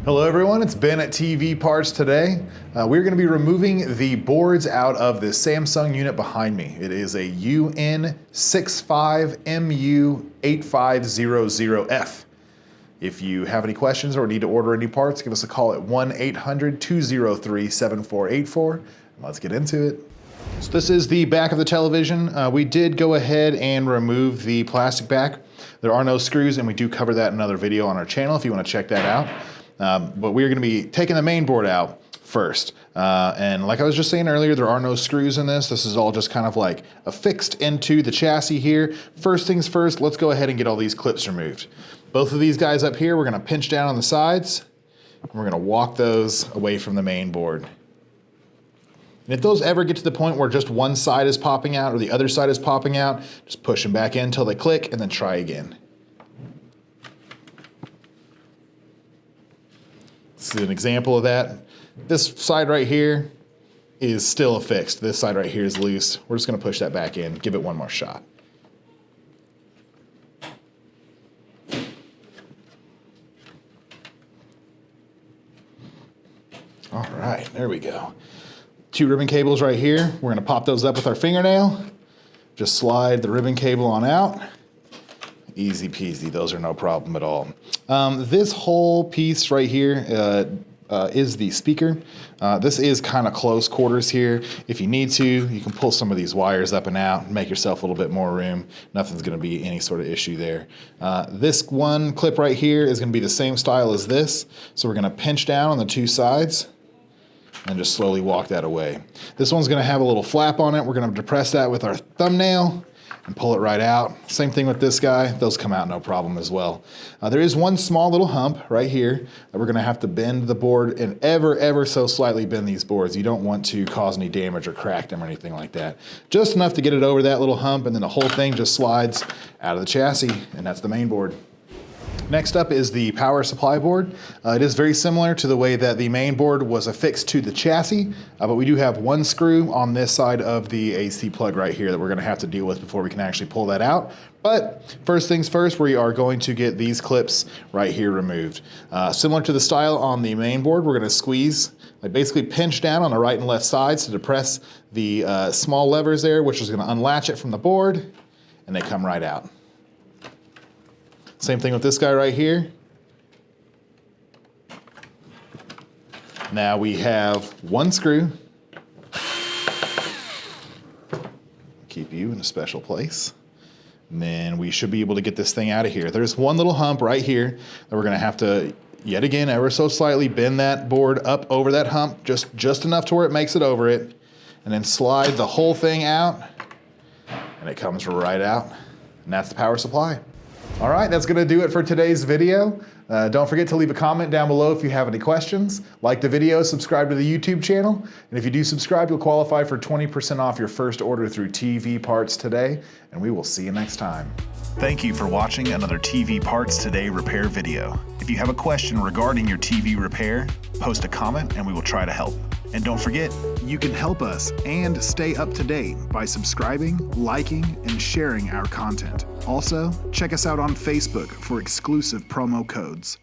Hello everyone, it's Ben at TV Parts today. We're going to be removing the boards out of this Samsung unit behind me. It is a UN65MU8500F. If you have any questions or need to order any parts, give us a call at 1-800-203-7484. Let's get into it. So this is the back of the television. We did go ahead and remove the plastic back. There are no screws, and we do cover that in another video on our channel if you want to check that out. But we're going to be taking the main board out first. And like I was just saying earlier, there are no screws in this. This is all just kind of like affixed into the chassis here. First things first, let's go ahead and get all these clips removed. Both of these guys up here, we're going to pinch down on the sides, and we're going to walk those away from the main board. And if those ever get to the point where just one side is popping out or the other side is popping out, just push them back in until they click and then try again. This is an example of that. This side right here is still affixed. This side right here is loose. We're just going to push that back in, give it one more shot. All right, there we go. 2 ribbon cables right here. We're going to pop those up with our fingernail. Just slide the ribbon cable on out. Easy peasy, those are no problem at all. This whole piece right here is the speaker. This is kind of close quarters here. If you need to, you can pull some of these wires up and out and make yourself a little bit more room. Nothing's going to be any sort of issue there. This one clip right here is going to be the same style as this. So we're going to pinch down on the 2 sides and just slowly walk that away. This one's going to have a little flap on it. We're going to depress that with our thumbnail and pull it right out. Same thing with this guy. Those come out no problem as well. There is one small little hump right here that we're going to have to bend the board and ever so slightly bend these boards. You don't want to cause any damage or crack them or anything like that. Just enough to get it over that little hump, and then the whole thing just slides out of the chassis, and that's the main board. Next up is the power supply board. It is very similar to the way that the main board was affixed to the chassis, but we do have one screw on this side of the AC plug right here that we're going to have to deal with before we can actually pull that out. But first things first, we are going to get these clips right here removed. Similar to the style on the main board, we're going to squeeze, like basically pinch down on the right and left sides to depress the small levers there, which is going to unlatch it from the board, and they come right out. Same thing with this guy right here. Now we have one screw. Keep you in a special place. And then we should be able to get this thing out of here. There's one little hump right here that we're going to have to, yet again, ever so slightly bend that board up over that hump, just enough to where it makes it over it, and then slide the whole thing out, and it comes right out. And that's the power supply. All right, that's going to do it for today's video. Don't forget to leave a comment down below if you have any questions. Like the video, subscribe to the YouTube channel, and if you do subscribe, you'll qualify for 20% off your first order through TV Parts Today, and we will see you next time. Thank you for watching another TV Parts Today repair video. If you have a question regarding your TV repair, post a comment and we will try to help. And don't forget, you can help us and stay up to date by subscribing, liking, and sharing our content. Also, check us out on Facebook for exclusive promo codes.